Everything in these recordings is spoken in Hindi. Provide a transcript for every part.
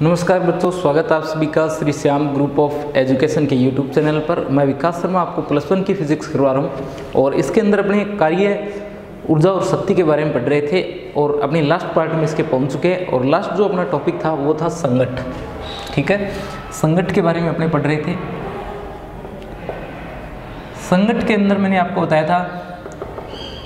नमस्कार बच्चों, स्वागत है आप सभी का Shri Shyam group of education के यूट्यूब चैनल पर। मैं विकास शर्मा आपको +1 की फिजिक्स करवा रहा हूँ और इसके अंदर अपने कार्य, ऊर्जा और शक्ति के बारे में पढ़ रहे थे और अपनी लास्ट पार्ट में इसके पहुँच चुके हैं। और लास्ट जो अपना टॉपिक था वो था संघट। ठीक है, संघट के बारे में अपने पढ़ रहे थे। संघट के अंदर मैंने आपको बताया था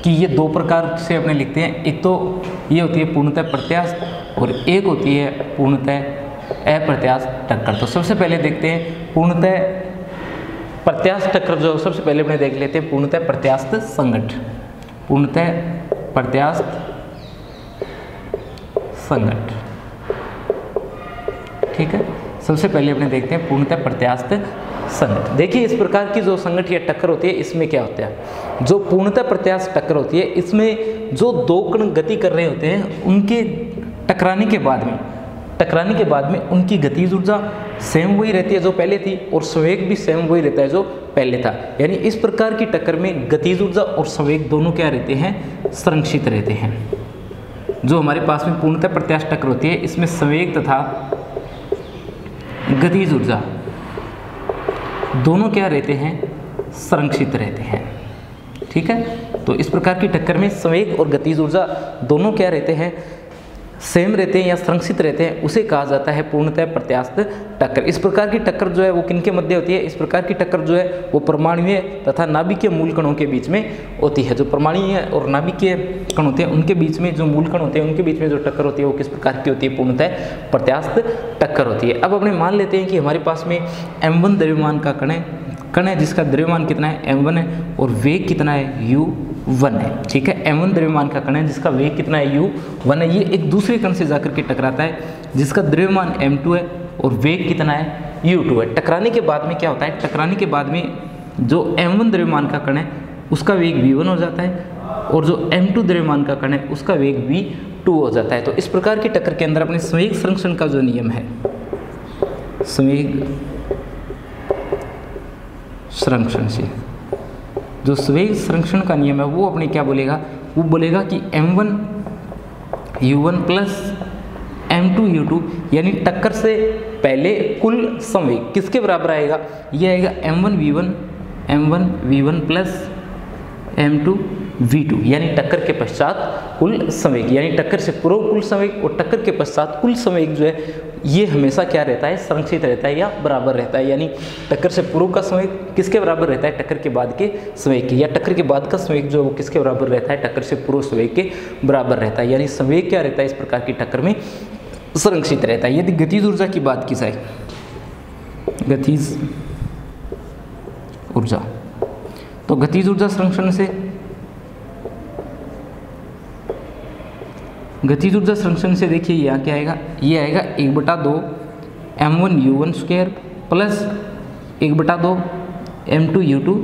कि ये दो प्रकार से अपने लिखते हैं। एक तो ये होती है पूर्णतः प्रत्यास्थ और एक होती है पूर्णतः अप्रत्यास्थ टक्कर। तो सबसे पहले देखते हैं पूर्णतः प्रत्यास्थ टक्कर। जो सबसे पहले अपने देख लेते हैं पूर्णतः प्रत्यास्थ संघट। पूर्णतः प्रत्यास्थ संघट, ठीक है। सबसे पहले अपने देखते हैं पूर्णतः प्रत्यास्थ संघट। देखिए, इस प्रकार की जो संघट या टक्कर होती है, इसमें क्या होता है, जो पूर्णतः प्रत्यास्थ टक्कर होती है, इसमें जो दो कण गति कर रहे होते हैं, उनके टकराने के बाद में उनकी गतिज ऊर्जा सेम वही रहती है जो पहले थी और संवेग भी सेम वही रहता है जो पहले था। यानी इस प्रकार की टक्कर में गतिज ऊर्जा और संवेग दोनों क्या रहते हैं, संरक्षित रहते हैं। जो हमारे पास में पूर्णतः प्रत्यास्थ टक्कर होती है, इसमें संवेग तथा गतिज ऊर्जा दोनों क्या रहते हैं, संरक्षित रहते हैं। ठीक है, तो इस प्रकार की टक्कर में संवेग और गतिज ऊर्जा दोनों क्या रहते हैं, सेम रहते हैं या संरक्षित रहते हैं। उसे कहा जाता है पूर्णतः प्रत्यास्थ टक्कर। इस प्रकार की टक्कर जो है वो किनके मध्य होती है, इस प्रकार की टक्कर जो है वो परमाणुीय तथा नाभिकीय मूल कणों के बीच में होती है। जो परमाणुीय और नाभिकीय कण होते हैं उनके बीच में, जो मूल कण होते हैं उनके बीच में जो टक्कर होती है वो किस प्रकार की होती है, पूर्णतः प्रत्यास्थ टक्कर होती है। अब अपने मान लेते हैं कि हमारे पास में m1 द्रव्यमान का कण है जिसका द्रव्यमान कितना है, m1 है, और वेग कितना है, u1 है। ठीक है, m1 द्रव्यमान का कण है जिसका वेग कितना है, u1 है। ये एक दूसरे कण से जाकर के टकराता है जिसका द्रव्यमान m2 है और वेग कितना है, u2 है। टकराने के बाद में क्या होता है, टकराने के बाद में जो m1 द्रव्यमान का कण है उसका वेग v1 हो जाता है और जो m2 द्रव्यमान का कण है उसका वेग v2 हो जाता है। तो इस प्रकार की टक्कर के अंदर अपने संवेग संरक्षण का जो नियम है, संवेग संरक्षण से जो संवेग संरक्षण का नियम है वो अपने क्या बोलेगा, वो बोलेगा कि m1 u1 plus m2 u2, यानी टक्कर से पहले कुल संवेग किसके बराबर आएगा, ये आएगा m1 v1 plus m2 v2, यानी टक्कर के पश्चात कुल संवेग, यानी टक्कर से पूर्व कुल संवेग और टक्कर के पश्चात कुल संवेग जो है ये हमेशा क्या रहता है, संरक्षित रहता है या बराबर रहता है। यानी टक्कर से पूर्व का संवेग किसके बराबर रहता है, टक्कर के बाद के संवेग के, या टक्कर के बाद का संवेग जो है वो किसके बराबर रहता है, टक्कर से पूर्व संवेग के बराबर रहता है। यानी संवेग क्या रहता है, इस प्रकार की टक्कर में संरक्षित रहता है। यदि गतिज ऊर्जा की बात की जाए, गतिज ऊर्जा, तो गतिज ऊर्जा संरक्षण से, गतिज ऊर्जा संरक्षण से देखिए यहाँ क्या आएगा, ये आएगा 1/2 m1 u1 square plus 1/2 m2 u2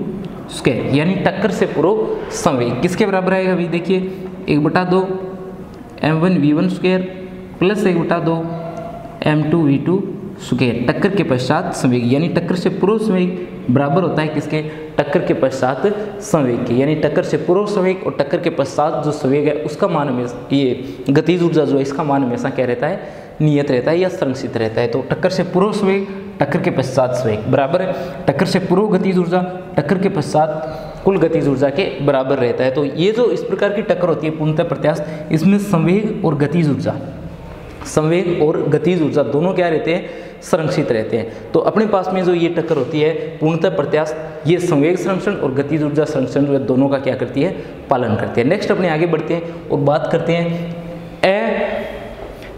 square, यानी टक्कर से पूर्व संवेग किसके बराबर आएगा, अभी देखिए 1/2 m1 v1 square plus 1/2 m2 v2 square, टक्कर के पश्चात संवेग, यानी टक्कर से पूर्व संवेग बराबर होता है किसके, टक्कर के पश्चात संवेग के। यानी टक्कर से पूर्व संवेग और टक्कर के पश्चात जो संवेग है उसका मान हमेशा, ये गतिज ऊर्जा जो है इसका मान हमेशा क्या रहता है, नियत रहता है या संरक्षित रहता है। तो टक्कर से पूर्व संवेग टक्कर के पश्चात संवेग बराबर है टक्कर से पूर्व गतिज ऊर्जा टक्कर के पश्चात कुल गतिज ऊर्जा के बराबर रहता है। तो ये जो इस प्रकार की टक्कर होती है पूर्णतः प्रत्यास्थ, इसमें संवेग और गतिज ऊर्जा, संवेग और गतिज ऊर्जा दोनों क्या रहते हैं, संरक्षित रहते हैं। तो अपने पास में जो ये टक्कर होती है पूर्णतः प्रत्यास्थ, ये संवेग संरक्षण और गतिज ऊर्जा संरक्षण जो है दोनों का क्या करती है, पालन करती है। नेक्स्ट अपने आगे बढ़ते हैं और बात करते हैं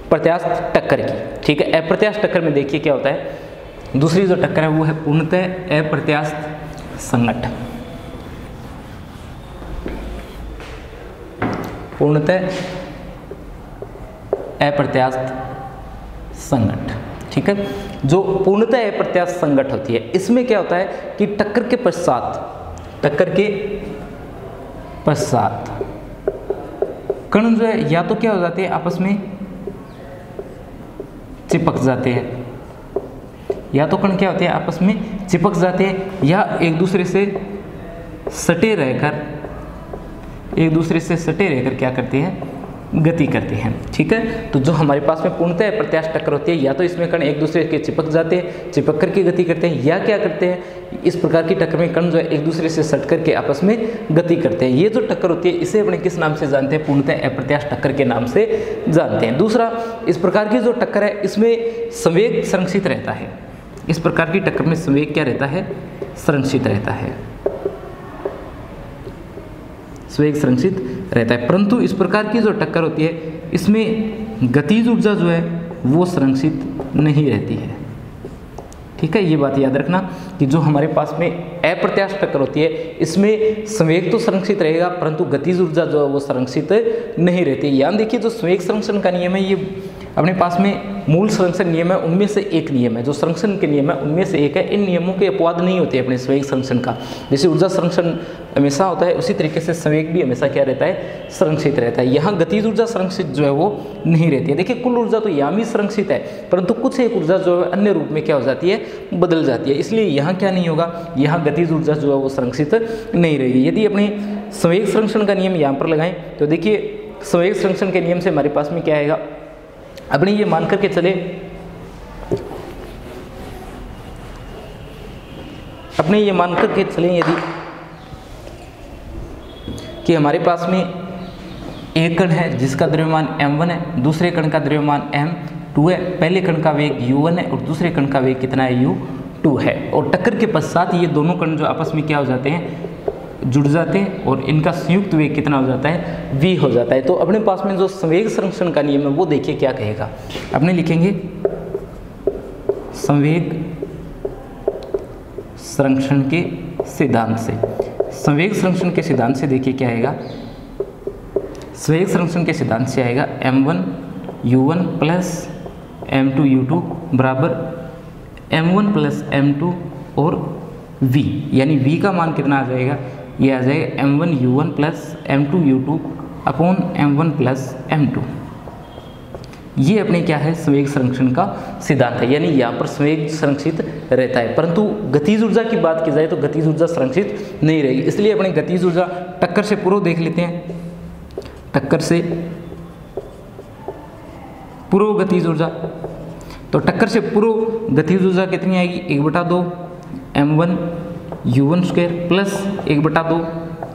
अप्रत्यास्थ टक्कर की। ठीक है, अप्रत्यास्थ टक्कर में देखिए क्या होता है, दूसरी जो टक्कर है वो है पूर्णतः अप्रत्यास्थ संघट। पूर्णतः अप्रत्यास्थ संघट, ठीक है। जो पूर्णतः अप्रत्यास्थ संघट होती है, इसमें क्या होता है कि टक्कर के पश्चात कण जो है या तो क्या हो जाते हैं, आपस में चिपक जाते हैं, या तो कण क्या होते हैं, आपस में चिपक जाते हैं, या एक दूसरे से सटे रहकर क्या करते हैं, गति करते हैं। ठीक है, तो जो हमारे पास में पूर्णतः अप्रत्यास्थ टक्कर होती है, या तो इसमें कण एक दूसरे के चिपक जाते हैं, चिपक करके गति करते हैं, या क्या करते हैं, इस प्रकार की टक्कर में कण जो है एक दूसरे से सट करके आपस में गति करते हैं। ये जो टक्कर होती है इसे अपने किस नाम से जानते हैं, पूर्णतः अप्रत्यास्थ टक्कर के नाम से जानते हैं। दूसरा, इस प्रकार की जो टक्कर है इसमें संवेग संरक्षित रहता है। इस प्रकार की टक्कर में संवेग क्या रहता है, संरक्षित रहता है, संवेग संरक्षित रहता है। परंतु इस प्रकार की जो टक्कर होती है इसमें गतिज ऊर्जा जो है वो संरक्षित नहीं रहती है। ठीक है, ये बात याद रखना कि जो हमारे पास में अप्रत्यास्थ टक्कर होती है इसमें संवेग तो संरक्षित रहेगा परंतु गतिज ऊर्जा जो है वो संरक्षित नहीं रहती है। याद देखिए, जो संवेग संरक्षण का नियम है ये अपने पास में मूल संरक्षण नियम है, उनमें से एक नियम है, जो संरक्षण के नियम है उनमें से एक है। इन नियमों के अपवाद नहीं होते अपने संवेग संरक्षण का। जैसे ऊर्जा संरक्षण हमेशा होता है उसी तरीके से संवेग भी हमेशा क्या रहता है, संरक्षित रहता है। यहाँ गतिज ऊर्जा संरक्षित जो है वो नहीं रहती है। देखिए, कुल ऊर्जा तो यहाँ भी संरक्षित है परंतु कुछ एक ऊर्जा जो है अन्य रूप में क्या हो जाती है, बदल जाती है। इसलिए यहाँ क्या नहीं होगा, यहाँ गतिज ऊर्जा जो है वो संरक्षित नहीं रहेगी। यदि अपने संवेग संरक्षण का नियम यहाँ पर लगाएं तो देखिए, संवेग संरक्षण के नियम से हमारे पास में क्या आएगा, अपने ये मान करके चले, अपने ये मान करके चले यदि कि हमारे पास में एक कण है जिसका द्रव्यमान m1 है, दूसरे कण का द्रव्यमान m2 है, पहले कण का वेग u1 है और दूसरे कण का वेग कितना है, u2 है। और टक्कर के पश्चात ये दोनों कण जो आपस में क्या हो जाते हैं, जुड़ जाते हैं और इनका संयुक्त वेग कितना हो जाता है, v हो जाता है। तो अपने पास में जो संवेग संरक्षण का नियम है वो देखिए क्या कहेगा, अपने लिखेंगे संवेग संरक्षण के सिद्धांत से। संवेग संरक्षण के सिद्धांत से देखिए क्या आएगा, संवेग संरक्षण के सिद्धांत से आएगा m1 u1 plus m2 u2 बराबर m1 प्लस m2 और v, यानी v का मान कितना आ जाएगा, ये आ जाएगा m1 u1 plus m2 u2 upon m1 plus m2। ये अपने क्या है, संवेग संरक्षण का सिद्धांत है, यानी यहाँ पर संवेग संरक्षित रहता है। परंतु गतिज ऊर्जा की बात की जाए तो गतिज ऊर्जा संरक्षित नहीं रहेगी। इसलिए अपने गतिज ऊर्जा टक्कर से पूर्व देख लेते हैं, टक्कर से पूर्व गतिज ऊर्जा। तो टक्कर से पूर्व गतिज ऊर्जा कितनी आएगी, 1/2 m1 u1 square plus 1/2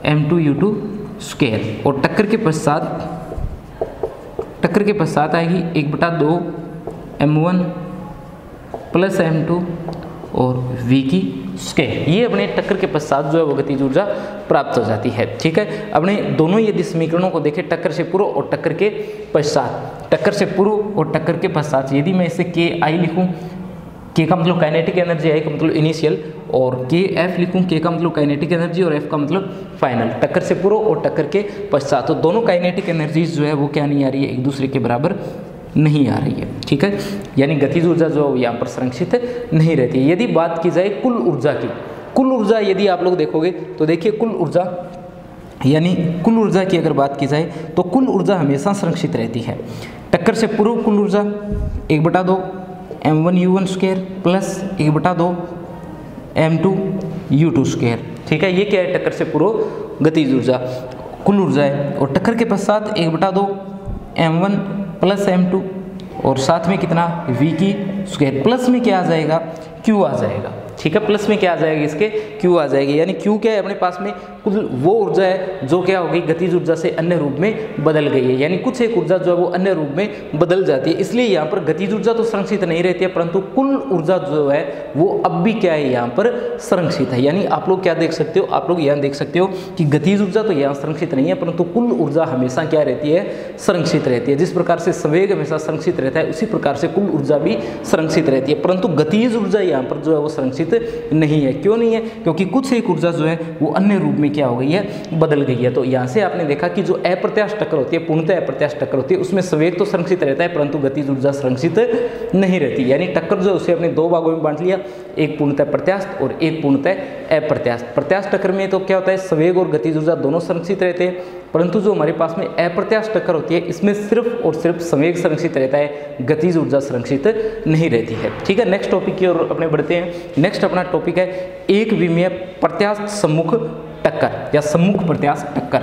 m2 u2 square. और टक्कर के पश्चात आएगी 1/2 m1 प्लस m2 और v की स्क्वायर। ये अपने टक्कर के पश्चात जो है वो गतिज ऊर्जा प्राप्त हो जाती है। ठीक है, अपने दोनों यदि समीकरणों को देखें, टक्कर से पूर्व और टक्कर के पश्चात, टक्कर से पूर्व और टक्कर के पश्चात, यदि मैं इसे के आई लिखूं, के का मतलब काइनेटिक एनर्जी, आई का मतलब इनिशियल, और के एफ लिखूं, के का मतलब काइनेटिक एनर्जी और एफ का मतलब फाइनल। टक्कर से पूर्व और टक्कर के पश्चात तो दोनों काइनेटिक एनर्जीज जो है वो क्या नहीं आ रही है, एक दूसरे के बराबर नहीं आ रही है। ठीक है, यानी गतिज ऊर्जा जो है यहाँ पर संरक्षित नहीं रहती है। यदि बात की जाए कुल ऊर्जा की, कुल ऊर्जा यदि आप लोग देखोगे तो देखिए कुल ऊर्जा, यानी कुल ऊर्जा की अगर बात की जाए तो कुल ऊर्जा हमेशा संरक्षित रहती है। टक्कर से पूर्व कुल ऊर्जा 1/2 m1 u1 square plus 1/2 m2 u2 square. ठीक है, ये क्या है, टक्कर से पूर्व गतिज ऊर्जा कुल ऊर्जा है। और टक्कर के पश्चात 1/2 m1 प्लस m2 और साथ में कितना, v की स्क्वायर। प्लस में क्या आ जाएगा, q आ जाएगा। ठीक है, प्लस में क्या आ जाएगा, इसके q आ जाएगी। यानी q क्या है, अपने पास में कुल वो ऊर्जा है जो क्या हो गई, गतिज ऊर्जा से अन्य रूप में बदल गई है। यानी कुछ एक ऊर्जा जो है वो अन्य रूप में बदल जाती है। इसलिए यहाँ पर गतिज ऊर्जा तो संरक्षित नहीं रहती है परंतु कुल ऊर्जा जो है वो अब भी क्या है, यहाँ पर संरक्षित है। यानी आप लोग क्या देख सकते हो, आप लोग यहाँ देख सकते हो कि गतिज ऊर्जा तो यहाँ संरक्षित नहीं है परंतु कुल ऊर्जा हमेशा क्या रहती है, संरक्षित रहती है। जिस प्रकार से संवेग हमेशा संरक्षित रहता है उसी प्रकार से कुल ऊर्जा भी संरक्षित रहती है। परंतु गतिज ऊर्जा यहाँ पर जो है वो संरक्षित नहीं है। क्यों नहीं है, क्योंकि कुछ एक ऊर्जा जो है वो अन्य रूप में क्या हो गई है, बदल गई है। तो यहाँ से आपने देखा कि जो अप्रत्यास्थ टक्कर होती है, पूर्णतः अप्रत्यास्थ टक्कर होती है, उसमें संवेग तो संरक्षित रहता है परंतु गतिज ऊर्जा संरक्षित नहीं रहती। यानी टक्कर जो है उसे अपने दो भागों में बांट लिया, एक पूर्णतः प्रत्यास्थ और एक पूर्णतः अप्रत्यास्थ। प्रत्यास्थ टक्कर में तो क्या होता है, संवेग और गतिज ऊर्जा दोनों संरक्षित रहते हैं, परंतु जो हमारे पास में अप्रत्यास्थ टक्कर होती है इसमें सिर्फ और सिर्फ संवेग संरक्षित रहता है, गतिज ऊर्जा संरक्षित नहीं रहती है। ठीक है, नेक्स्ट टॉपिक की ओर अपने बढ़ते हैं। नेक्स्ट अपना टॉपिक है एक विमीय प्रत्यास्थ सम्मुख टक्कर या सम्मुख प्रत्यास्थ टक्कर।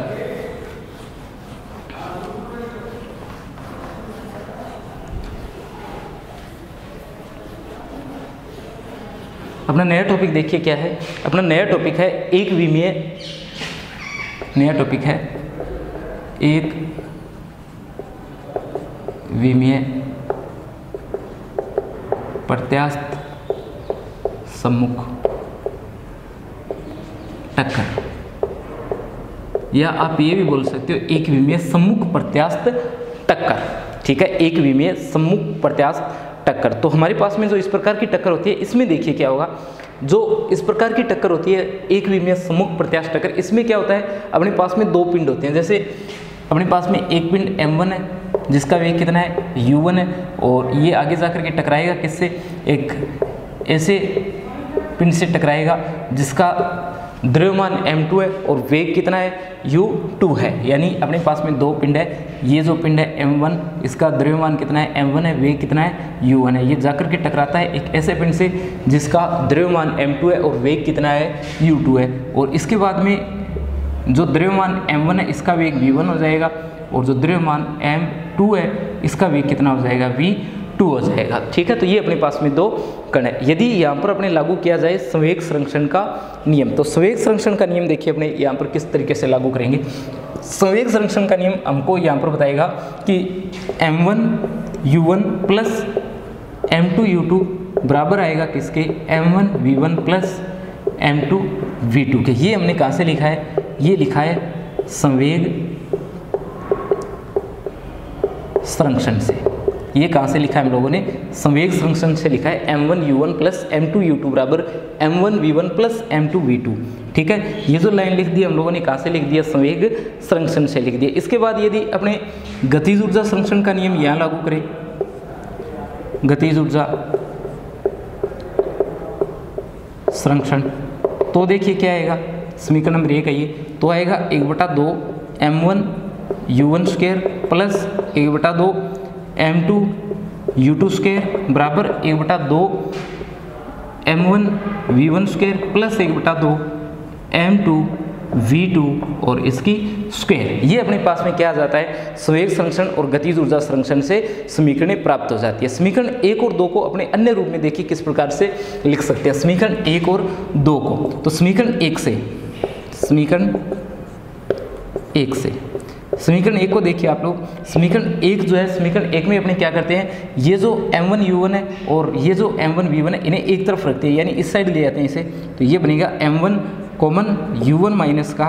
अपना नया टॉपिक देखिए क्या है। अपना नया टॉपिक है एक विमीय, नया टॉपिक है एक विमीय प्रत्यास्थ सम्मुख टक्कर, या आप ये भी बोल सकते हो एक विमीय सम्मुख प्रत्यास्थ टक्कर। ठीक है, एक विमीय सम्मुख प्रत्यास्थ टक्कर। तो हमारे पास में जो इस प्रकार की टक्कर होती है, इसमें देखिए क्या होगा, जो इस प्रकार की टक्कर होती है एक विमीय सम्मुख प्रत्यास्थ टक्कर, इसमें क्या होता है, अपने पास में दो पिंड होते हैं। जैसे अपने पास में एक पिंड m1 है जिसका वेग कितना है u1 है, और ये आगे जाकर के टकराएगा किससे, एक ऐसे पिंड से टकराएगा जिसका द्रव्यमान m2 है और वेग कितना है u2 है। यानी अपने पास में दो पिंड है, ये जो पिंड है m1 इसका द्रव्यमान कितना है m1 है, वेग कितना है u1 है। ये जाकर के टकराता है एक ऐसे पिंड से जिसका द्रव्यमान m2 है और वेग कितना है u2 है। और इसके बाद में जो द्रव्यमान m1 है इसका वेग v1 हो जाएगा, और जो द्रव्यमान m2 है इसका वेग कितना हो जाएगा v2 हो जाएगा। ठीक है, तो ये अपने पास में दो कण है। यदि यहाँ पर अपने लागू किया जाए संवेग संरक्षण का नियम, तो संवेग संरक्षण का नियम देखिए अपने यहाँ पर किस तरीके से लागू करेंगे। संवेग संरक्षण का नियम हमको यहाँ पर बताएगा कि m1u1 प्लस m2u2 बराबर आएगा किसके, m1v1 प्लस m2v2 के। ये हमने कहाँ से लिखा है, ये लिखा है संवेग संरक्षण से। ये कहाँ से लिखा है हम लोगों ने, संवेग संरक्षण से लिखा है m1u1 प्लस m2u2 बराबर m1v1 प्लस m2v2। ठीक है, ये जो लाइन लिख दी हम लोगों ने कहाँ से लिख दिया, संवेग संरक्षण से लिख दिया। इसके बाद यदि अपने गतिज ऊर्जा संरक्षण का नियम यहाँ लागू करें, गतिज ऊर्जा संरक्षण, तो देखिए क्या आएगा, समीकरण नंबर 1 है ये, तो आएगा 1/2 m1u1 square plus 1/2 m2u2 square बराबर 1/2 m1v1 स्क्वायर प्लस 1/2 m2v2 और इसकी स्क्वायर। ये अपने पास में क्या आ जाता है, संवेग संरक्षण और गतिज ऊर्जा संरक्षण से समीकरणें प्राप्त हो जाती है। समीकरण 1 और 2 को अपने अन्य रूप में देखिए किस प्रकार से लिख सकते हैं। समीकरण 1 और 2 को, तो समीकरण 1 से, समीकरण 1 से, समीकरण 1 को देखिए आप लोग। समीकरण 1 जो है, समीकरण 1 में अपने क्या करते हैं, ये जो m1u1 है और ये जो m1v1 है इन्हें एक तरफ रखते हैं, यानी इस साइड ले जाते हैं इसे, तो ये बनेगा m1 कॉमन u1 माइनस का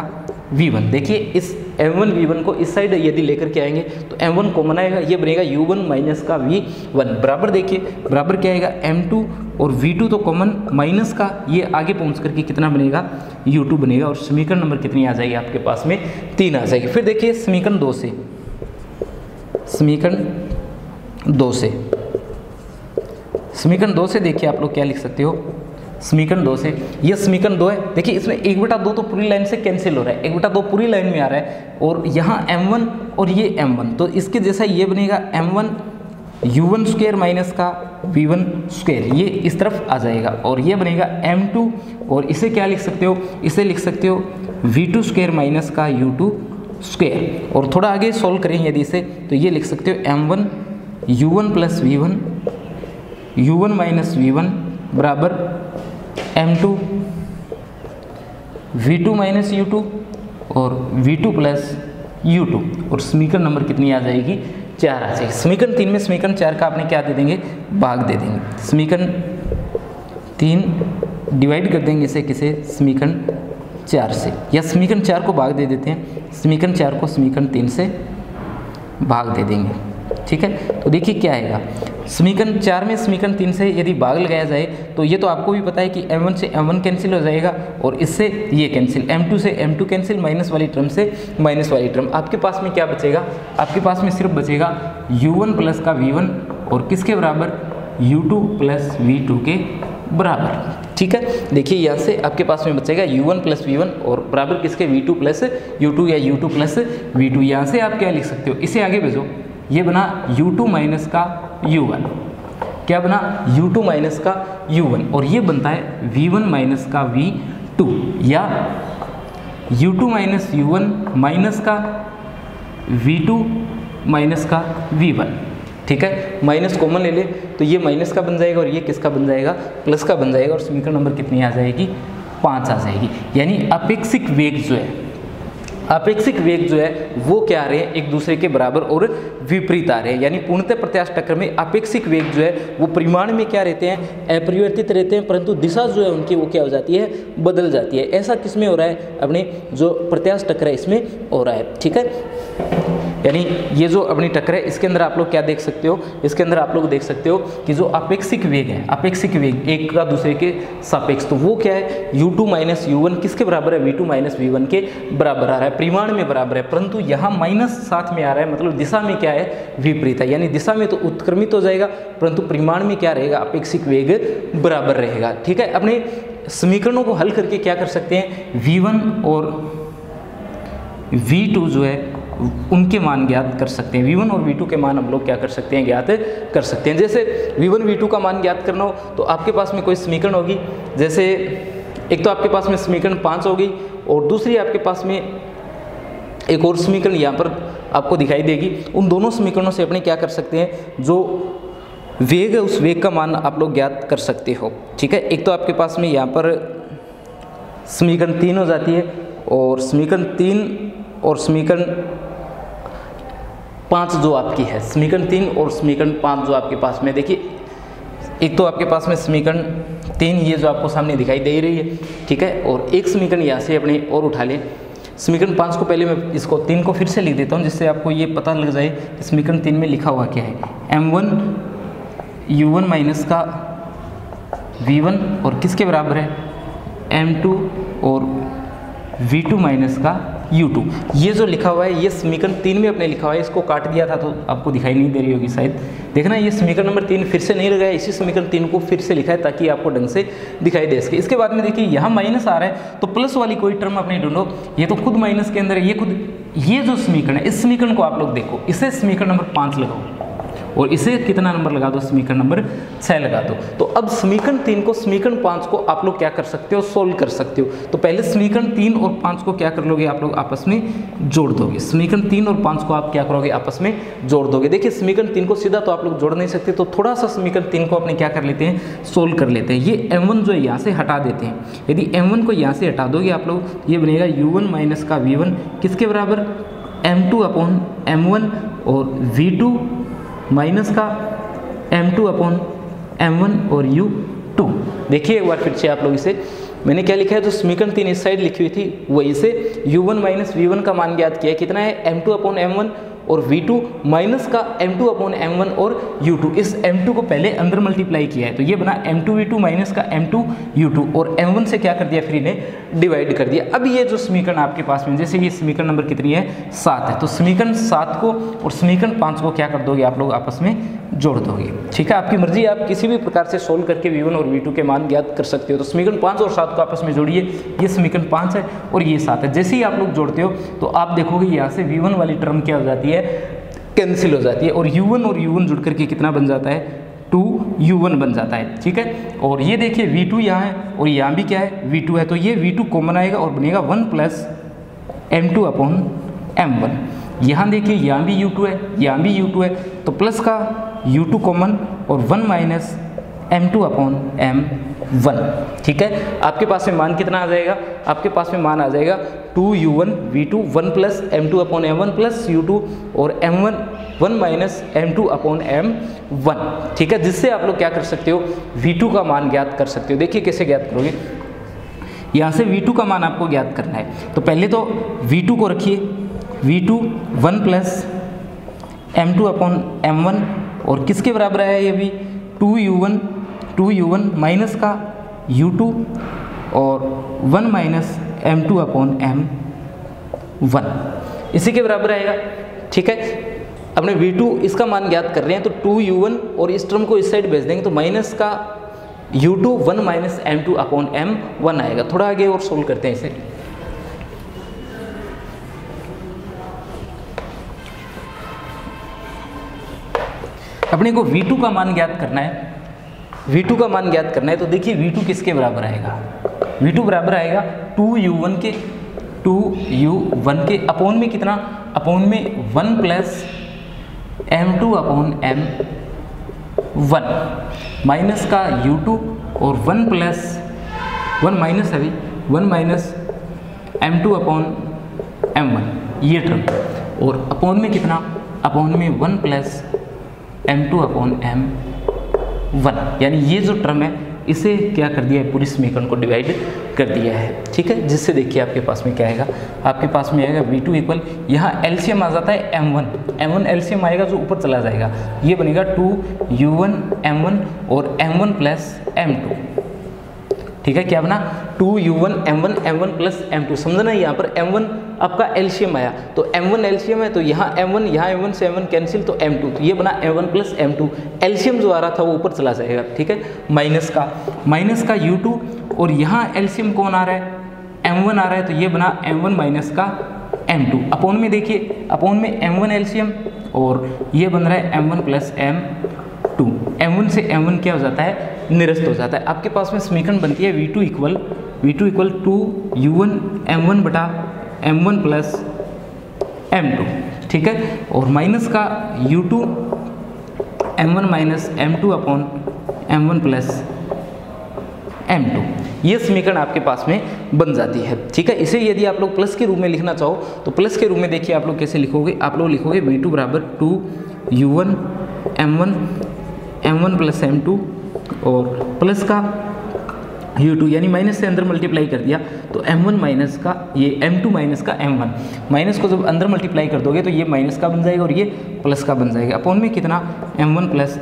v1। देखिए इस m1 v1 को इस साइड यदि लेकर के आएंगे तो m1 कॉमन आएगा, ये बनेगा u1 माइनस का v1 बराबर, देखिए बराबर क्या आएगा m2 और v2 तो कॉमन माइनस का, ये आगे पहुंच करके कितना बनेगा u2 बनेगा, और समीकरण नंबर कितनी आ जाएगी आपके पास में 3 आ जाएगी। फिर देखिए समीकरण 2 से, समीकरण 2 से, समीकरण 2 से देखिए आप लोग क्या लिख सकते हो, समीकरण 2 से, ये समीकरण 2 है। देखिए इसमें 1/2 तो पूरी लाइन से कैंसिल हो रहा है, 1/2 पूरी लाइन में आ रहा है, और यहाँ m1 और ये m1, तो इसके जैसा ये बनेगा m1u1 स्क्वायर माइनस का v1 स्क्वायर, ये इस तरफ आ जाएगा, और ये बनेगा m2, और इसे क्या लिख सकते हो, इसे लिख सकते हो v2 स्क्वायर माइनस का u2 स्क्वायर। और थोड़ा आगे सोल्व करेंगे यदि इसे, तो ये लिख सकते हो m1u1 plus v1 u1 minus v1 बराबर m2 v2 माइनस u2 और v2 प्लस u2, और समीकरण नंबर कितनी आ जाएगी, 4 आ जाएगी। समीकरण 3 में समीकरण 4 का आपने क्या दे देंगे, भाग दे देंगे। समीकरण 3 डिवाइड कर देंगे इसे किसे, समीकरण 4 से, या समीकरण 4 को भाग दे देते हैं, समीकरण 4 को समीकरण 3 से भाग दे देंगे। ठीक है, तो देखिए क्या आएगा, समीकरण 4 में समीकरण 3 से यदि भाग लगाया जाए तो ये तो आपको भी पता है कि m1 से m1 कैंसिल हो जाएगा, और इससे ये कैंसिल, m2 से m2 कैंसिल, माइनस वाली टर्म से माइनस वाली टर्म, आपके पास में क्या बचेगा, आपके पास में सिर्फ बचेगा u1 प्लस का v1 और किसके बराबर, u2 प्लस v2 के बराबर। ठीक है, देखिए यहाँ से आपके पास में बचेगा u1 प्लस v1 और बराबर किसके, v2 प्लस u2 या u2 प्लस v2। यहाँ से आप क्या लिख सकते हो, इसे आगे भेजो, ये बना u2 माइनस का u1, क्या बना u2 माइनस का u1, और ये बनता है v1 माइनस का v2, या u2 माइनस u1 माइनस का v2 माइनस का v1। ठीक है, माइनस कॉमन ले ले तो ये माइनस का बन जाएगा और ये किसका बन जाएगा, प्लस का बन जाएगा, और समीकरण नंबर कितनी आ जाएगी, 5 आ जाएगी। यानी अपेक्षिक वेग जो है, अपेक्षिक वेग जो है वो क्या आ रहे हैं, एक दूसरे के बराबर और विपरीत आ रहे हैं। यानी पूर्णतः प्रत्यास्थ टक्कर में अपेक्षिक वेग जो है वो परिमाण में क्या रहते हैं, अपरिवर्तित रहते हैं, परंतु दिशा जो है उनकी वो क्या हो जाती है, बदल जाती है। ऐसा किसमें हो रहा है, अपने जो प्रत्यास्थ टक्कर है इसमें हो रहा है। ठीक है, यानी ये जो अपनी टक्कर है इसके अंदर आप लोग क्या देख सकते हो, इसके अंदर आप लोग देख सकते हो कि जो अपेक्षिक वेग है, अपेक्षिक वेग एक का दूसरे के सापेक्ष, तो वो क्या है, u2 माइनस u1 किसके बराबर है, v2 माइनस v1 के बराबर आ रहा है, परिमाण में बराबर है, परंतु यहाँ माइनस साथ में आ रहा है, मतलब दिशा में क्या है, विपरीत है। यानी दिशा में तो उत्क्रमित हो जाएगा, परंतु परिमाण में क्या रहेगा, अपेक्षिक वेग बराबर रहेगा। ठीक है, अपने समीकरणों को हल करके क्या कर सकते हैं, v1 और v2 जो है उनके मान ज्ञात कर सकते हैं। v1 और v2 के मान हम लोग क्या कर सकते हैं, ज्ञात कर सकते हैं। जैसे v1 v2 का मान ज्ञात करना हो तो आपके पास में कोई समीकरण होगी, जैसे एक तो आपके पास में समीकरण 5 होगी और दूसरी आपके पास में एक और समीकरण यहाँ पर आपको दिखाई देगी। उन दोनों समीकरणों से अपने क्या कर सकते हैं, जो वेग है उस वेग का मान आप लोग ज्ञात कर सकते हो। ठीक है, एक तो आपके पास में यहाँ पर समीकरण 3 हो जाती है और समीकरण 3 और समीकरण 5 जो आपकी है, समीकरण 3 और समीकरण 5 जो आपके पास में, देखिए एक तो आपके पास में समीकरण 3 ये जो आपको सामने दिखाई दे रही है, ठीक है, और एक समीकरण यहाँ से अपने और उठा लें। समीकरण 5 को पहले मैं इसको 3 को फिर से लिख देता हूँ जिससे आपको ये पता लग जाए कि समीकरण 3 में लिखा हुआ क्या है, m1 u1 माइनस का v1 और किसके बराबर है, m2 और v2 माइनस का u2। ये जो लिखा हुआ है ये समीकरण 3 में अपने लिखा हुआ है, इसको काट दिया था तो आपको दिखाई नहीं दे रही होगी शायद। देखना ये समीकरण नंबर 3 फिर से नहीं लगाया, इसी समीकरण 3 को फिर से लिखा है ताकि आपको ढंग से दिखाई दे सके। इसके बाद में देखिए यहाँ माइनस आ रहा है तो प्लस वाली कोई टर्म अपने ढूंढो, ये तो खुद माइनस के अंदर है, ये खुद, ये जो समीकरण है इस समीकरण को आप लोग देखो, इसे समीकरण नंबर 5 लगाओ और इसे कितना नंबर लगा दो, समीकरण नंबर 6 लगा दो। तो अब समीकरण 3 को समीकरण 5 को आप लोग क्या कर सकते हो, सोल्व कर सकते हो। तो पहले समीकरण 3 और 5 को क्या कर लोगे, आप लोग आपस में जोड़ दोगे। समीकरण 3 और 5 को आप क्या करोगे, आपस में जोड़ दोगे। देखिए समीकरण 3 को सीधा तो आप लोग जोड़ नहीं सकते, तो थोड़ा सा समीकरण 3 को अपने क्या कर लेते हैं, सोल्व कर लेते हैं। ये m1 जो है यहाँ से हटा देते हैं, यदि m1 को यहाँ से हटा दोगे आप लोग, ये बनेगा u1 माइनस का v1 किसके बराबर, m2 अपॉन m1 और v2 माइनस का m2 अपॉन m1 और u2। देखिए एक बार फिर से आप लोग इसे, मैंने क्या लिखा है, जो समीकरण 3 इस साइड लिखी हुई थी वही से u1 माइनस v1 का मान ज्ञात किया है, कितना है, m2 अपॉन m1 और v2 माइनस का m2 अपॉन m1 और u2। इस m2 को पहले अंदर मल्टीप्लाई किया है तो ये बना m2 v2 माइनस का m2 u2 और m1 से क्या कर दिया, फिर इन्हें डिवाइड कर दिया। अब ये जो समीकरण आपके पास में, जैसे ये समीकरण नंबर कितनी है, 7 है, तो समीकरण 7 को और समीकरण 5 को क्या कर दोगे, आप लोग आपस में जोड़ दोगे। ठीक है, आपकी मर्जी, आप किसी भी प्रकार से सोल्व करके v1 और v2 के मान ज्ञात कर सकते हो। तो समीकरण 5 और 7 को आपस में जोड़िए, ये समीकरण 5 है और ये 7 है। जैसे ही आप लोग जोड़ते हो तो आप देखोगे यहाँ से v1 वाली टर्म क्या हो जाती है, कैंसिल हो जाती है और u1 और u1 जुड़ करके कितना बन जाता है, 2u1 बन जाता है। ठीक है, और ये देखिए v2 यहाँ है और यहाँ भी क्या है, v2 है, तो ये v2 कॉमन आएगा और बनेगा 1 प्लस m2 अपॉन m1। यहाँ देखिए यहाँ भी u2 है, यहाँ भी u2 है, तो प्लस का u2 कॉमन और 1 माइनस m2 अपॉन m1। ठीक है, आपके पास में मान कितना आ जाएगा, आपके पास में मान आ जाएगा 2u1 v2 1 plus m2 upon m1 plus u2 और m1 1 minus m2 upon m1। ठीक है, जिससे आप लोग क्या कर सकते हो, v2 का मान ज्ञात कर सकते हो। देखिए कैसे ज्ञात करोगे, यहाँ से v2 का मान आपको ज्ञात करना है, तो पहले तो v2 को रखिए, v2 1 plus m2 upon m1 और किसके बराबर है, ये भी 2u1 माइनस का u2 और 1 माइनस m2 अपॉन m1 इसी के बराबर आएगा। ठीक है, अपने v2 इसका मान ज्ञात कर रहे हैं तो 2u1 और इस टर्म को इस साइड भेज देंगे तो माइनस का u2 1 minus m2 upon m1 आएगा। थोड़ा आगे और सोल्व करते हैं इसे। अपने को v2 का मान ज्ञात करना है, v2 का मान ज्ञात करना है, तो देखिए v2 किसके बराबर आएगा, v2 बराबर आएगा 2u1 के अपोन में कितना, अपोन में 1 plus m2 upon m1 minus का u2 और 1 प्लस 1 माइनस अभी 1 माइनस m2 अपॉन m1 ये टर्म, और अपॉन में कितना, अपॉन में 1 प्लस m2 अपॉन m1, यानी ये जो टर्म है इसे क्या कर दिया है, पूरी समीकरण को डिवाइड कर दिया है। ठीक है, जिससे देखिए आपके पास में क्या आएगा, आपके पास में आएगा v2 इक्वल, यहाँ एलसीएम आ जाता है m1 एलसीएम आएगा जो ऊपर चला जाएगा, ये बनेगा 2u1 m1 और m1 प्लस m2। ठीक है, क्या बना 2u1 m1 प्लस m2, समझना यहाँ पर m1 आपका एलसीएम आया, तो m1 एलसीएम है तो यहाँ m1 से m1 कैंसिल, तो m2, तो ये बना m1 प्लस m2, एलसीएम जो आ रहा था वो ऊपर चला जाएगा। ठीक है, माइनस का u2 और यहाँ एलसीएम कौन आ रहा है, m1 आ रहा है, तो ये बना m1 माइनस का m2, अपॉन में देखिए, अपॉन में m1 एलसीएम और ये बन रहा है m1 प्लस m2, m1 से m1 क्या हो जाता है, निरस्त हो जाता है। आपके पास में समीकरण बनती है v2 इक्वल 2u1 m1 बटा m1 प्लस m2। ठीक है, और माइनस का u2 m1 minus m2 upon m1 plus m2, ये समीकरण आपके पास में बन जाती है। ठीक है, इसे यदि आप लोग प्लस के रूप में लिखना चाहो तो प्लस के रूप में देखिए आप लोग कैसे लिखोगे, आप लोग लिखोगे v2 बराबर 2u1 m1 प्लस m2 और प्लस का u2, यानी माइनस से अंदर मल्टीप्लाई कर दिया तो m1 माइनस का ये m2 माइनस का m1, माइनस को जब अंदर मल्टीप्लाई कर दोगे तो ये माइनस का बन जाएगा और ये प्लस का बन जाएगा, अपॉन में कितना m1 प्लस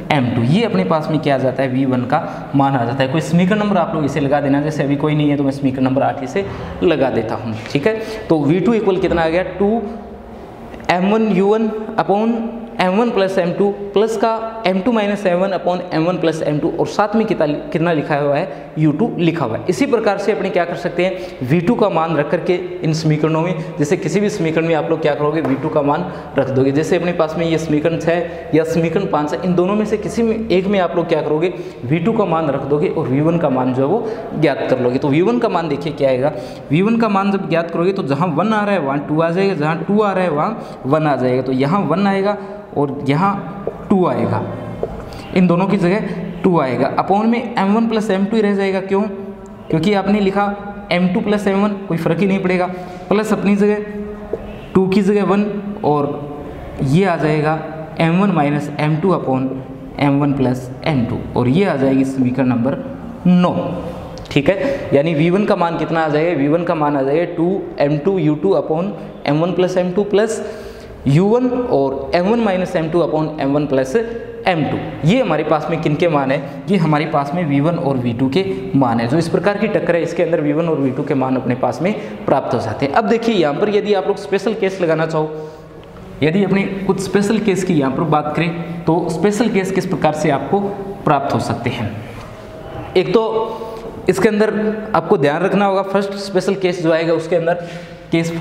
m2, ये अपने पास में क्या आ जाता है, v1 का मान आ जाता है। कोई समीकरण नंबर आप लोग इसे लगा देना, जैसे अभी कोई नहीं है तो मैं समीकरण नंबर 8 इसे लगा देता हूँ। ठीक है, तो v2 इक्वल कितना आ गया, 2m1u1 upon m1 plus m2 plus का m2 minus m1 upon m1 plus m2 और साथ में कितना लिखा हुआ है, u2 लिखा हुआ है। इसी प्रकार से अपने क्या कर सकते हैं, v2 का मान रख करके इन समीकरणों में, जैसे किसी भी समीकरण में आप लोग क्या करोगे, v2 का मान रख दोगे। जैसे अपने पास में ये समीकरण 6 या समीकरण 5 है, इन दोनों में से किसी में एक में आप लोग क्या करोगे, v2 का मान रख दोगे और v1 का मान जो है वो ज्ञात कर लोगे। तो v1 का मान देखिए क्या आएगा, v1 का मान जब ज्ञात करोगे तो जहाँ 1 आ रहा है वहाँ 2 आ जाएगा, जहाँ 2 आ रहा है वहाँ 1 आ जाएगा, तो यहाँ 1 आएगा और यहाँ 2 आएगा, इन दोनों की जगह 2 आएगा, अपॉन में m1 प्लस m2 ही रह जाएगा। क्यों, क्योंकि आपने लिखा m2 प्लस m1, कोई फ़र्क ही नहीं पड़ेगा, प्लस अपनी जगह 2 की जगह 1 और ये आ जाएगा m1 minus m2 upon m1 plus m2 और ये आ जाएगी समीकरण नंबर 9। ठीक है, यानी v1 का मान कितना आ जाएगा, v1 का मान आ जाएगा 2m2u2 upon m1 plus m2 plus u1 और m1 minus m2 upon m1 plus m2। ये हमारे पास में किनके मान है, ये हमारे पास में v1 और v2 के मान है। जो इस प्रकार की टक्कर है इसके अंदर v1 और v2 के मान अपने पास में प्राप्त हो जाते हैं। अब देखिए यहाँ पर यदि आप लोग स्पेशल केस लगाना चाहो, यदि अपने कुछ स्पेशल केस की यहाँ पर बात करें तो स्पेशल केस किस प्रकार से आपको प्राप्त हो सकते हैं। एक तो इसके अंदर आपको ध्यान रखना होगा, फर्स्ट स्पेशल केस जो आएगा उसके अंदर केस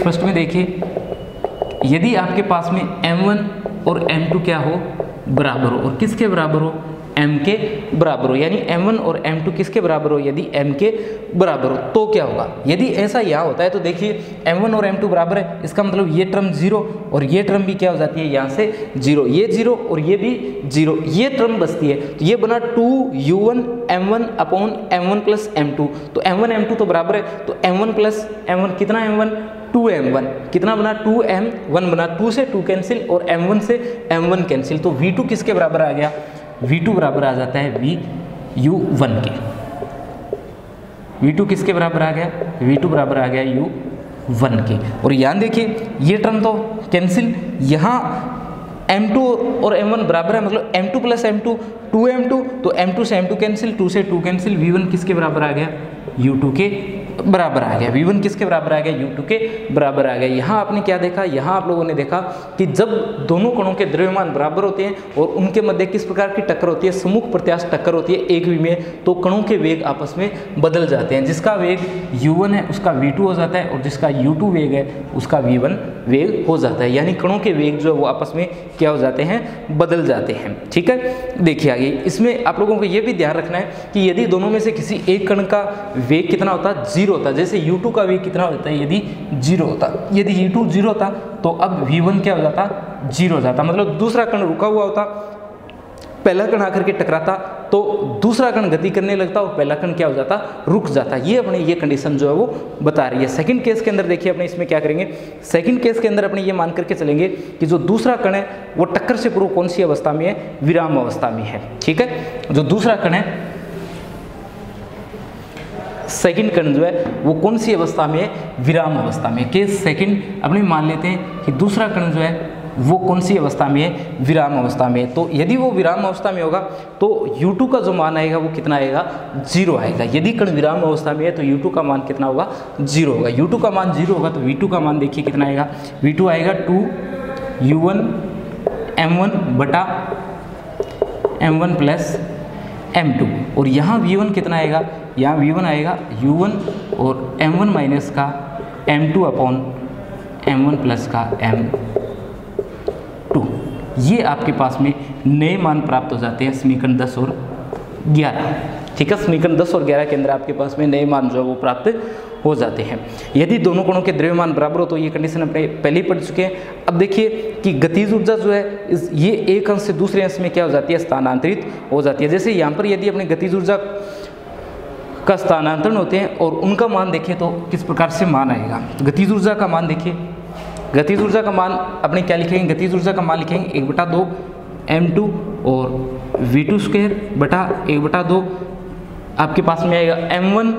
फर्स्ट में देखिए, यदि आपके पास में m1 और m2 क्या हो, बराबर हो, और किसके बराबर हो, m के बराबर हो, यानी m1 और m2 किसके बराबर हो, यदि m के बराबर हो तो क्या होगा। यदि ऐसा यहाँ होता है तो देखिए m1 और m2 बराबर है, इसका मतलब ये टर्म 0 और ये टर्म भी क्या हो जाती है, यहाँ से 0, ये 0 और ये भी 0, ये टर्म बचती है, तो ये बना 2u1 m1 upon m1 plus m2, तो m1 m2 तो बराबर है, तो m1 प्लस m1 कितना m1, 2m1, कितना बना 2m1 बना, 2 से 2 कैंसिल और m1 से m1 कैंसिल, तो v2 किसके बराबर आ गया, v2 बराबर आ जाता है vu1 के। v2 किसके बराबर आ गया, v2 बराबर आ गया u1 के। और यहाँ देखिए ये टर्म तो कैंसिल, यहाँ m2 और m1 बराबर है, मतलब m2 प्लस m2 2m2, तो m2 से m2 कैंसिल, 2 से 2 कैंसिल, v1 किसके बराबर आ गया, u2 के बराबर आ गया, v1 किसके बराबर आ गया, u2 के बराबर आ गया। यहाँ आपने क्या देखा, यहाँ आप लोगों ने देखा कि जब दोनों कणों के द्रव्यमान बराबर होते हैं और उनके मध्य किस प्रकार की टक्कर होती है, सम्मुख प्रत्यास्थ टक्कर होती है एक भी में, तो कणों के वेग आपस में बदल जाते हैं। जिसका वेग u1 है उसका v2 हो जाता है और जिसका u2 वेग है उसका v1 वेग हो जाता है, यानी कणों के वेग जो है वो आपस में क्या हो जाते हैं, बदल जाते हैं। ठीक है, देखिए आगे इसमें आप लोगों को ये भी ध्यान रखना है कि यदि दोनों में से किसी एक कण का वेग कितना होता है, 0 जीरो होता, जैसे U2 का वेग कितना होता है यदि जीरो होता, यदि U2 जीरो होता तो अब V1 क्या हो जाता, जीरो हो जाता, मतलब दूसरा कण रुका हुआ होता, पहला कण आकर के टकराता तो दूसरा कण गति करने लगता और पहला कण क्या हो जाता, रुक जाता। ये अपने ये कंडीशन जो है वो बता रही है। सेकंड केस के अंदर देखिए अपने इसमें क्या करेंगे, सेकंड केस के अंदर अपने ये मान करके चलेंगे कि जो दूसरा कण है वो टक्कर से पूर्व कौन सी अवस्था में है, विराम अवस्था में है। ठीक है, जो दूसरा कण है सेकंड कण जो है वो कौन सी अवस्था में है, विराम अवस्था में। केस सेकंड अपने मान लेते हैं कि दूसरा कण जो है वो कौन सी अवस्था में है, विराम अवस्था में। तो यदि वो विराम अवस्था में होगा तो U2 का जो मान आएगा वो कितना आएगा, जीरो आएगा। यदि कण विराम अवस्था में है तो U2 का मान कितना होगा, जीरो होगा। U2 का मान जीरो होगा तो V2 का मान देखिए कितना आएगा, V2 आएगा 2U1 M1 बटा M1 प्लस M2, और यहाँ V1 कितना आएगा, यहाँ V1 आएगा U1 और M1 माइनस का M2 अपॉन M1 प्लस का M2। ये आपके पास में नए मान प्राप्त हो जाते हैं समीकरण 10 और 11। ठीक है, समीकरण 10 और 11 के अंदर आपके पास में नए मान जो है वो प्राप्त हो जाते हैं। यदि दोनों कणों के द्रव्यमान बराबर हो तो ये कंडीशन अपने पहले ही पढ़ चुके हैं। अब देखिए कि गतिज ऊर्जा जो है ये एक अंश से दूसरे अंश में क्या हो जाती है, स्थानांतरित हो जाती है। जैसे यहाँ पर यदि अपने गतिज ऊर्जा का स्थानांतरण होते हैं और उनका मान देखें तो किस प्रकार से मान आएगा। गतिज ऊर्जा का मान देखिए, गतिज ऊर्जा का मान अपने क्या लिखेंगे, गतिज ऊर्जा का मान लिखेंगे 1/2 M2 और V2 स्क्वायर बटा 1/2 आपके पास में आएगा M1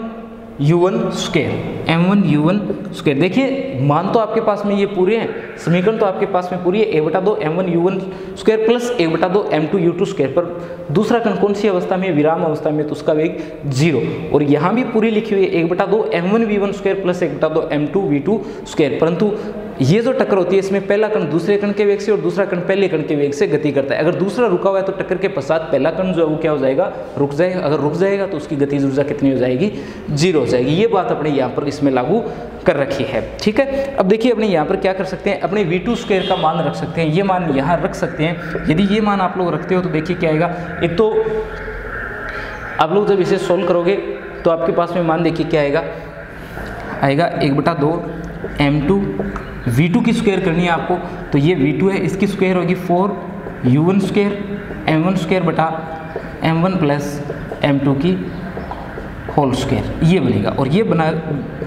U1 square, M1 U1 square. देखिए मान तो आपके पास में ये पूरे हैं, समीकरण तो आपके पास में पूरी है, 1/2 M1 U1 square plus 1/2 M2 U2 square, पर दूसरा कण कौन सी अवस्था में, विराम अवस्था में, तो उसका वेग जीरो। और यहाँ भी पूरी लिखी हुई है 1/2 M1 V1 square plus 1/2 M2 V2 square, परंतु ये जो टक्कर होती है इसमें पहला कण दूसरे कण के वेग से और दूसरा कण पहले कण के वेग से गति करता है। अगर दूसरा रुका हुआ है तो टक्कर के पश्चात पहला कण जो है वो क्या हो जाएगा, रुक जाएगा। अगर रुक जाएगा तो उसकी गतिज ऊर्जा कितनी हो जाएगी, जीरो हो जाएगी। ये बात अपने यहाँ पर इसमें लागू कर रखी है। ठीक है, अब देखिए अपने यहाँ पर क्या कर सकते हैं, अपने V2 स्क्वायर का मान रख सकते हैं, ये मान यहाँ रख सकते हैं। यदि ये मान आप लोग रखते हो तो देखिए क्या आएगा, एक तो आप लोग जब इसे सोल्व करोगे तो आपके पास में मान देखिए क्या आएगा, आएगा 1/2 M2 V2 की स्क्वायर करनी है आपको, तो ये V2 है, इसकी स्क्वायर होगी 4U1 स्क्वायर M1 स्क्वायर बटा M1 प्लस M2 की होल स्क्वायर, ये बनेगा। और ये बना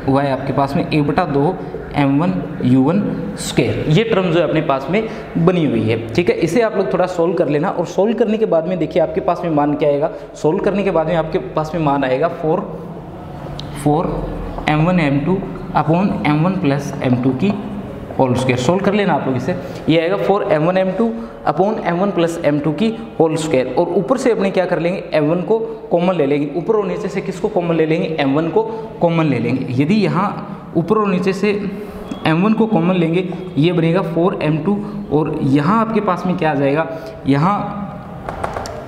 हुआ है आपके पास में 1/2 M1 U1 स्क्वायर, ये टर्म जो है अपने पास में बनी हुई है। ठीक है, इसे आप लोग थोड़ा सोल्व कर लेना, और सोल्व करने के बाद में देखिए आपके पास में मान क्या आएगा, सोल्व करने के बाद में आपके पास में मान आएगा 4 M1 M2 upon M1 plus M2 की होल स्क्वायर। सोल्व कर लेना आप लोग इसे, ये आएगा 4 M1 M2 upon M1 plus M2 की होल स्क्वायर। और ऊपर से अपने क्या कर लेंगे, M1 को कॉमन ले लेंगे, ऊपर और नीचे से किसको कॉमन ले लेंगे, M1 को कॉमन ले लेंगे। यदि यहाँ ऊपर और नीचे से M1 को कॉमन लेंगे, ये बनेगा 4 M2, और यहाँ आपके पास में क्या आ जाएगा, यहाँ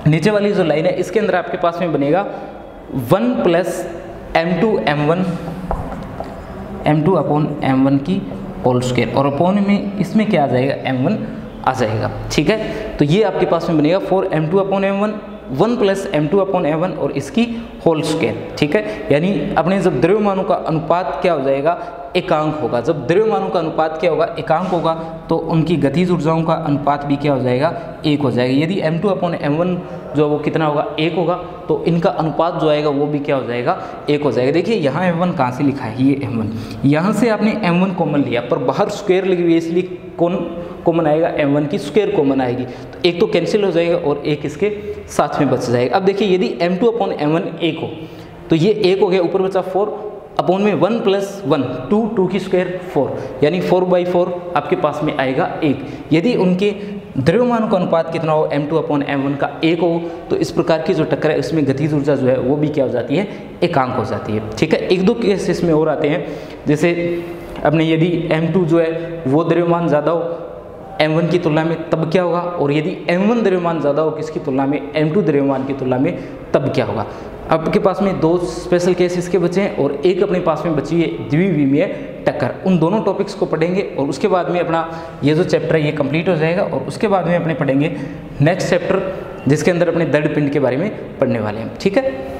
नीचे वाली जो लाइन है इसके अंदर आपके पास में बनेगा 1 plus M2 M2 upon M1 की होल स्क्वायर, और अपॉन में इसमें क्या आ जाएगा, M1 आ जाएगा। ठीक है, तो ये आपके पास में बनेगा 4 M2 upon M1, 1 plus M2 upon M1 और इसकी होल स्क्वायर। ठीक है, यानी अपने जब द्रव्यमानों का अनुपात क्या हो जाएगा, एकांक होगा। जब द्रव्यमानों का अनुपात क्या होगा, एकांक होगा, तो उनकी गतिज ऊर्जाओं का अनुपात भी क्या हो जाएगा, 1 हो जाएगा। यदि M2 अपॉन M1 जो वो कितना होगा, 1 होगा, तो इनका अनुपात जो आएगा वो भी क्या हो जाएगा, 1 हो जाएगा। देखिए यहाँ M1 कहाँ से लिखा है, ये M1, यहाँ से आपने M1 कॉमन लिया, पर बाहर स्क्वायर लगी हुई है इसलिए कौन कॉमन आएगा, M1 की स्क्वायर कॉमन आएगी, तो एक तो कैंसिल हो जाएगा और एक इसके साथ में बच जाएगा। अब देखिए यदि M2 अपॉन M1 1 हो तो ये 1 हो गया, ऊपर बचा 4 अपॉन में 1 प्लस 1 2 की स्क्वायर 4, यानी 4/4 आपके पास में आएगा 1। यदि उनके द्रव्यमानों का अनुपात कितना हो, M2 अपॉन M1 का 1 हो, तो इस प्रकार की जो टक्कर है उसमें गतिज ऊर्जा जो है वो भी क्या हो जाती है, एकांक हो जाती है। ठीक है, एक दो केस इसमें और आते हैं, जैसे अपने यदि M2 जो है वो द्रव्यमान ज़्यादा हो M1 की तुलना में, तब क्या होगा, और यदि M1 द्रव्यमान ज़्यादा हो किसकी तुलना में, M2 द्रव्यमान की तुलना में, तब क्या होगा। आपके पास में 2 स्पेशल केस इसके बचे हैं और एक अपने पास में बची है द्विविमीय टक्कर। उन दोनों टॉपिक्स को पढ़ेंगे और उसके बाद में अपना ये जो चैप्टर है ये कंप्लीट हो जाएगा, और उसके बाद में अपने पढ़ेंगे नेक्स्ट चैप्टर जिसके अंदर अपने दृढ़ पिंड के बारे में पढ़ने वाले हैं। ठीक है।